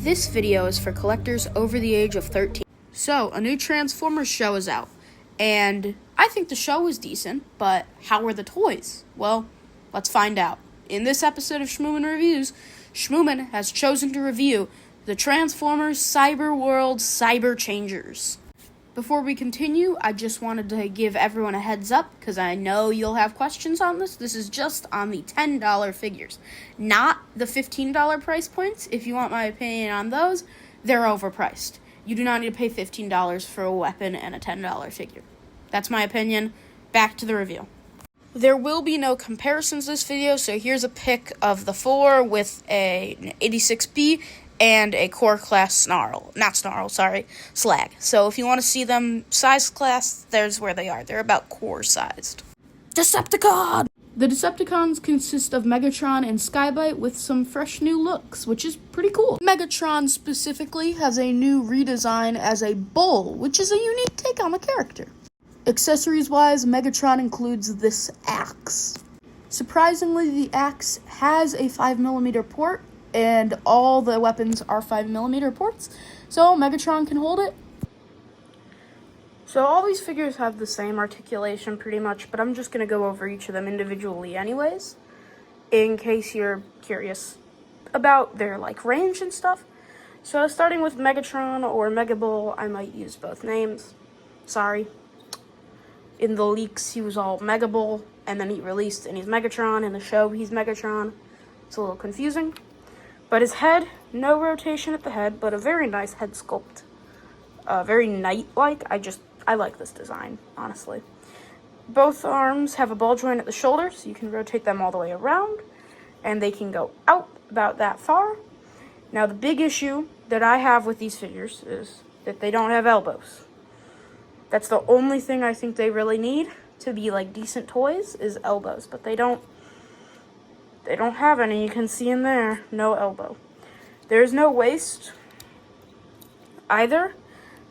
This video is for collectors over the age of 13. So, a new Transformers show is out, and I think the show was decent, but how were the toys? Well, let's find out. In this episode of Shmoomin Reviews, Shmoomin has chosen to review the Transformers Cyberworld Cyber Changers. Before we continue, I just wanted to give everyone a heads up, because I know you'll have questions on this. This is just on the $10 figures, not the $15 price points. If you want my opinion on those, they're overpriced. You do not need to pay $15 for a weapon and a $10 figure. That's my opinion. Back to the review. There will be no comparisons this video, so here's a pic of the 4 with an 86B and a core class Slag. So if you want to see them size class, there's where they are. They're about core sized. Decepticon! The Decepticons consist of Megatron and Skybite with some fresh new looks, which is pretty cool. Megatron specifically has a new redesign as a bull, which is a unique take on the character. Accessories-wise, Megatron includes this axe. Surprisingly, the axe has a 5mm port, and all the weapons are 5mm ports, so Megatron can hold it. So all these figures have the same articulation pretty much, but I'm just going to go over each of them individually anyways, in case you're curious about their range and stuff. So starting with Megatron or Megabull, I might use both names. Sorry. In the leaks, he was all Megabull, and then he released and he's Megatron. In the show, he's Megatron. It's a little confusing. But his head, no rotation at the head, but a very nice head sculpt. Very knight-like. I like this design, honestly. Both arms have a ball joint at the shoulder, so you can rotate them all the way around, and they can go out about that far. Now, the big issue that I have with these figures is that they don't have elbows. That's the only thing I think they really need to be, decent toys, is elbows, but they don't have any. You can see in there, no elbow. There's no waist either,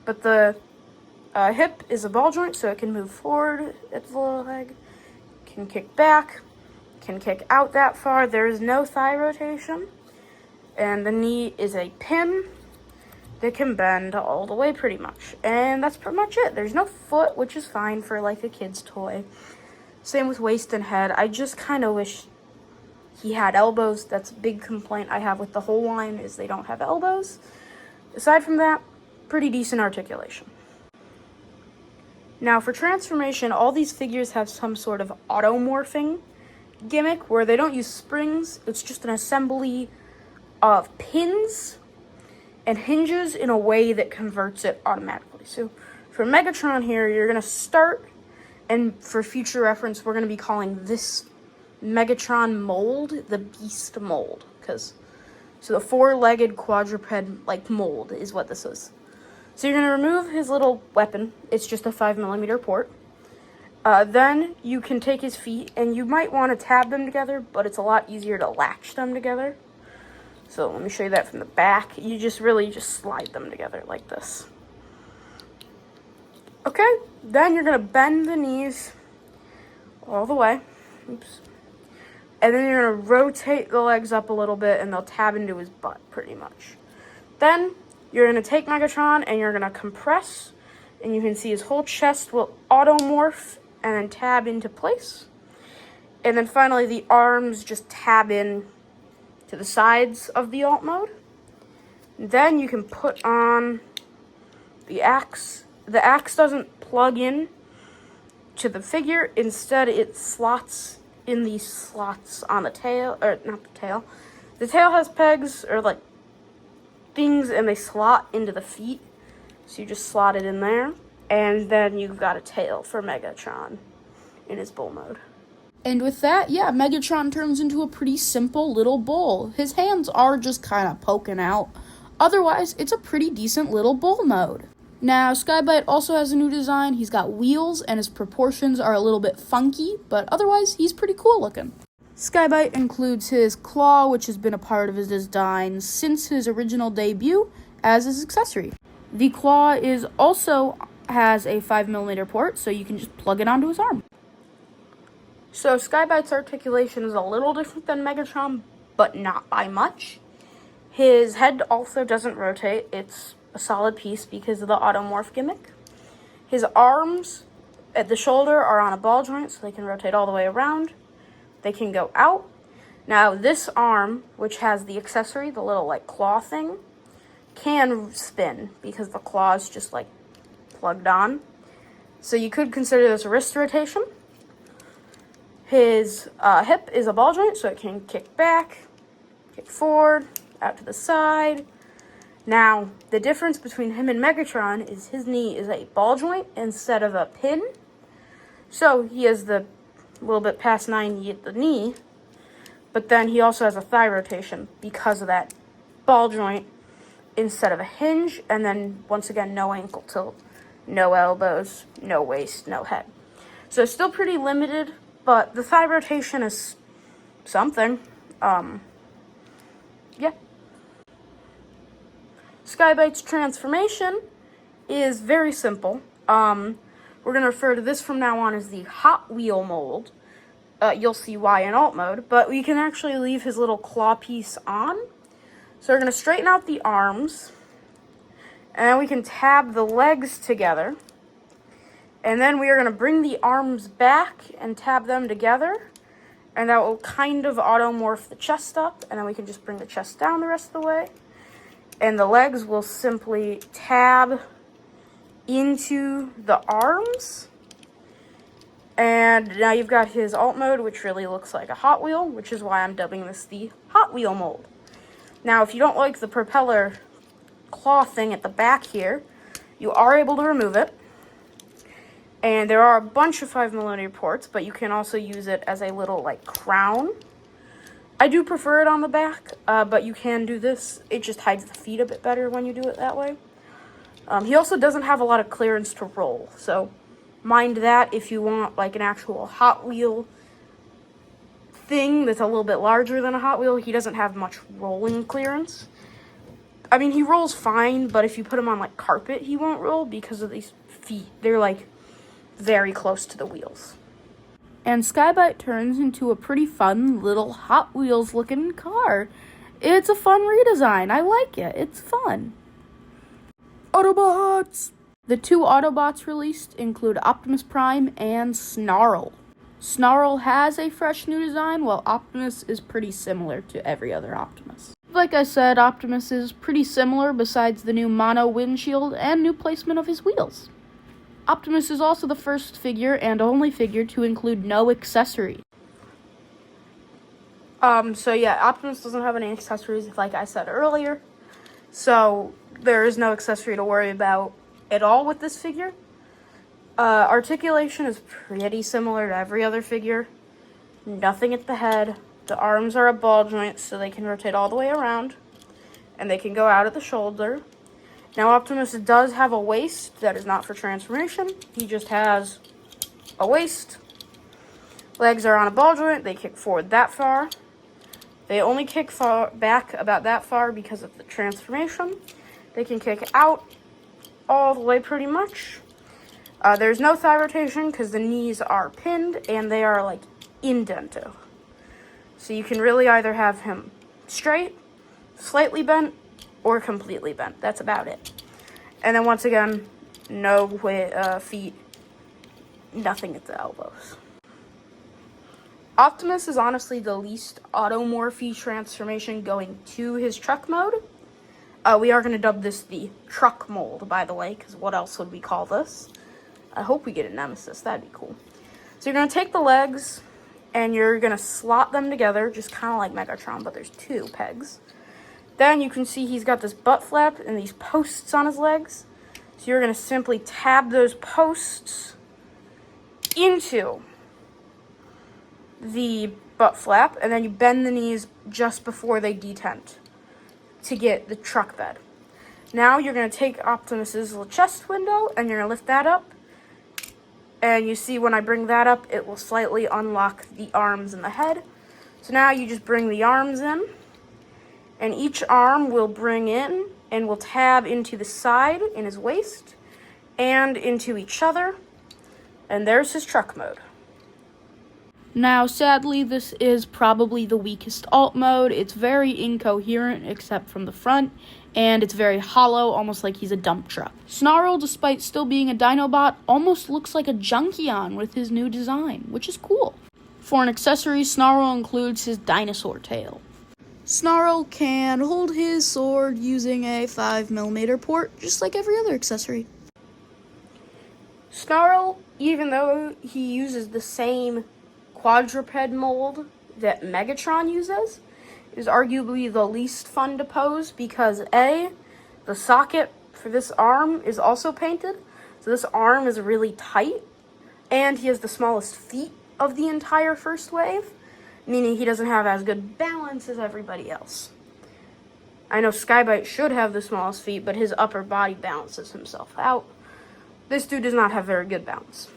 but the hip is a ball joint, so it can move forward at the leg, can kick back, can kick out that far. There is no thigh rotation, and the knee is a pin that can bend all the way pretty much. And that's pretty much it. There's no foot, which is fine for a kid's toy. Same with waist and head. I just kind of wish he had elbows. That's a big complaint I have with the whole line, is they don't have elbows. Aside from that, pretty decent articulation. Now for transformation, all these figures have some sort of automorphing gimmick where they don't use springs. It's just an assembly of pins and hinges in a way that converts it automatically. So for Megatron here, you're going to start, and for future reference, we're going to be calling this Megatron mold the Beast mold, so the 4-legged quadruped mold is what this is. So you're going to remove his little weapon. It's just a 5mm port. Then you can take his feet, and you might want to tab them together, but it's a lot easier to latch them together. So let me show you that from the back. You just slide them together like this. Okay, then you're going to bend the knees all the way. Oops. And then you're going to rotate the legs up a little bit, and they'll tab into his butt, pretty much. Then you're going to take Megatron, and you're going to compress, and you can see his whole chest will automorph and then tab into place. And then finally, the arms just tab in to the sides of the alt mode. Then you can put on the axe. The axe doesn't plug in to the figure. Instead, it slots in these slots on the tail, or not the tail. The tail has pegs, or things, and they slot into the feet. So you just slot it in there, and then you've got a tail for Megatron in his bull mode. And with that, yeah, Megatron turns into a pretty simple little bull. His hands are just kind of poking out. Otherwise, it's a pretty decent little bull mode. Now, Skybite also has a new design. He's got wheels, and his proportions are a little bit funky, but otherwise, he's pretty cool looking. Skybite includes his claw, which has been a part of his design since his original debut, as his accessory. The claw also has a 5mm port, so you can just plug it onto his arm. So Skybite's articulation is a little different than Megatron, but not by much. His head also doesn't rotate. It's a solid piece because of the automorph gimmick. His arms at the shoulder are on a ball joint, so they can rotate all the way around. They can go out. Now, this arm, which has the accessory, the little, like, claw thing, can spin because the claw is just, like, plugged on. So you could consider this a wrist rotation. His hip is a ball joint, so it can kick back, kick forward, out to the side. Now, the difference between him and Megatron is his knee is a ball joint instead of a pin. So he has the little bit past 90 at the knee, but then he also has a thigh rotation because of that ball joint instead of a hinge, and then once again, no ankle tilt, no elbows, no waist, no head. So still pretty limited, but the thigh rotation is something. Yeah. Skybite's transformation is very simple. We're going to refer to this from now on as the Hot Wheel mold. You'll see why in alt mode, but we can actually leave his little claw piece on. So we're going to straighten out the arms, and then we can tab the legs together. And then we are going to bring the arms back and tab them together, and that will kind of automorph the chest up, and then we can just bring the chest down the rest of the way. And the legs will simply tab into the arms. And now you've got his alt mode, which really looks like a Hot Wheel, which is why I'm dubbing this the Hot Wheel mold. Now, if you don't like the propeller claw thing at the back here, you are able to remove it. And there are a bunch of 5mm ports, but you can also use it as a little, like, crown. I do prefer it on the back, but you can do this. It just hides the feet a bit better when you do it that way. He also doesn't have a lot of clearance to roll, so mind that if you want, like, an actual Hot Wheel thing that's a little bit larger than a Hot Wheel. He doesn't have much rolling clearance. I mean, he rolls fine, but if you put him on, like, carpet, he won't roll because of these feet. They're, like, very close to the wheels. And Skybite turns into a pretty fun little Hot Wheels looking car. It's a fun redesign. I like it. It's fun. Autobots! The two Autobots released include Optimus Prime and Snarl. Snarl has a fresh new design, while Optimus is pretty similar to every other Optimus. Like I said, Optimus is pretty similar besides the new mono windshield and new placement of his wheels. Optimus is also the first figure and only figure to include no accessories. So yeah, Optimus doesn't have any accessories, like I said earlier. So there is no accessory to worry about at all with this figure. Articulation is pretty similar to every other figure. Nothing at the head. The arms are a ball joint, so they can rotate all the way around. And they can go out at the shoulder. Now, Optimus does have a waist that is not for transformation. He just has a waist. Legs are on a ball joint. They kick forward that far. They only kick back about that far because of the transformation. They can kick out all the way pretty much. There's no thigh rotation because the knees are pinned and they are, like, indented. So you can really either have him straight, slightly bent, or completely bent. That's about it. And then once again, no feet, nothing at the elbows. Optimus is honestly the least automorphy transformation going to his truck mode. We are going to dub this the truck mold, by the way, because what else would we call this? I hope we get a nemesis. That'd be cool. So you're going to take the legs, and you're going to slot them together, just kind of like Megatron, but there's two pegs. Then you can see he's got this butt flap and these posts on his legs. So you're going to simply tab those posts into the butt flap, and then you bend the knees just before they detent to get the truck bed. Now you're going to take Optimus's little chest window, and you're going to lift that up. And you see when I bring that up, it will slightly unlock the arms and the head. So now you just bring the arms in. And each arm will bring in and will tab into the side in his waist and into each other. And there's his truck mode. Now, sadly, this is probably the weakest alt mode. It's very incoherent except from the front, and it's very hollow, almost like he's a dump truck. Snarl, despite still being a Dinobot, almost looks like a Junkion with his new design, which is cool. For an accessory, Snarl includes his dinosaur tail. Snarl can hold his sword using a 5mm port, just like every other accessory. Snarl, even though he uses the same quadruped mold that Megatron uses, is arguably the least fun to pose because A, the socket for this arm is also painted, so this arm is really tight, and he has the smallest feet of the entire first wave, meaning he doesn't have as good balance as everybody else. I know Skybite should have the smallest feet, but his upper body balances himself out. This dude does not have very good balance.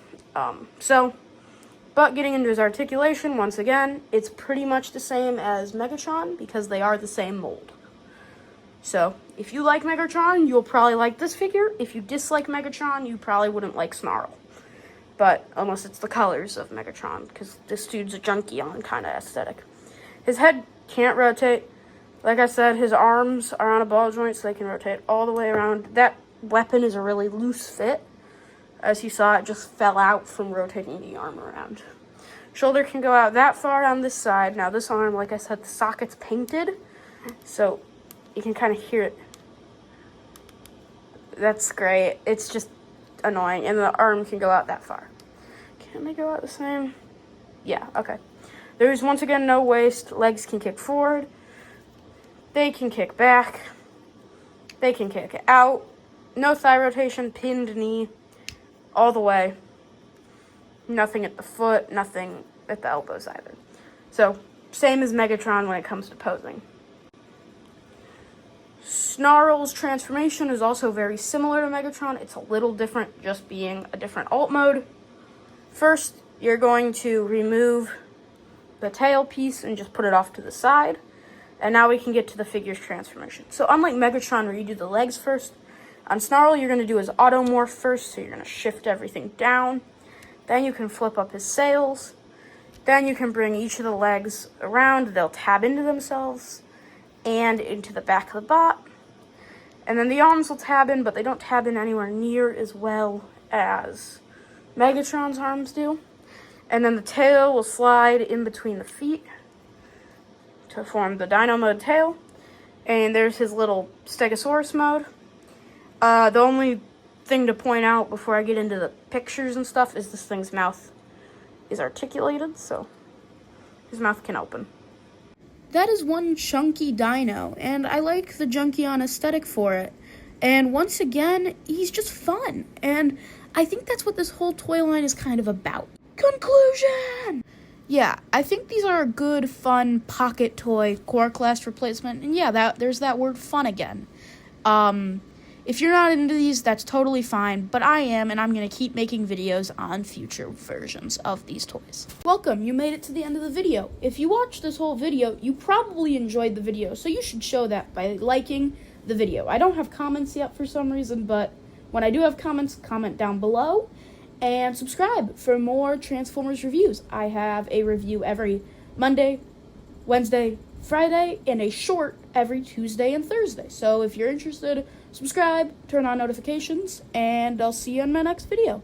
But getting into his articulation, once again, it's pretty much the same as Megatron because they are the same mold. So, if you like Megatron, you'll probably like this figure. If you dislike Megatron, you probably wouldn't like Snarl. But, unless it's the colors of Megatron, because this dude's a Junkion kind of aesthetic. His head can't rotate. Like I said, his arms are on a ball joint, so they can rotate all the way around. That weapon is a really loose fit. As you saw, it just fell out from rotating the arm around. Shoulder can go out that far on this side. Now this arm, like I said, the socket's painted, so you can kind of hear it. That's great. It's just annoying. And the arm can go out that far. Can they go out the same? Yeah, okay. There's, once again, no waist. Legs can kick forward. They can kick back. They can kick out. No thigh rotation, pinned knee. All the way. Nothing at the foot, nothing at the elbows either. So, same as Megatron when it comes to posing. Snarl's transformation is also very similar to Megatron. It's a little different, just being a different alt mode. First, you're going to remove the tail piece and just put it off to the side. And now we can get to the figure's transformation. So, unlike Megatron where you do the legs first, on Snarl, you're going to do his automorph first, so you're going to shift everything down. Then you can flip up his sails. Then you can bring each of the legs around. They'll tab into themselves and into the back of the bot. And then the arms will tab in, but they don't tab in anywhere near as well as Megatron's arms do. And then the tail will slide in between the feet to form the Dino mode tail. And there's his little Stegosaurus mode. The only thing to point out before I get into the pictures and stuff is this thing's mouth is articulated, so his mouth can open. That is one chunky dino, and I like the Junkion aesthetic for it. And once again, he's just fun, and I think that's what this whole toy line is kind of about. Conclusion! Yeah, I think these are a good, fun pocket toy core class replacement, and yeah, there's that word fun again. If you're not into these, that's totally fine, but I am, and I'm going to keep making videos on future versions of these toys. Welcome, you made it to the end of the video. If you watched this whole video, you probably enjoyed the video, so you should show that by liking the video. I don't have comments yet for some reason, but when I do have comments, comment down below, and subscribe for more Transformers reviews. I have a review every Monday, Wednesday, Friday, and a short every Tuesday and Thursday. So if you're interested, subscribe, turn on notifications, and I'll see you in my next video.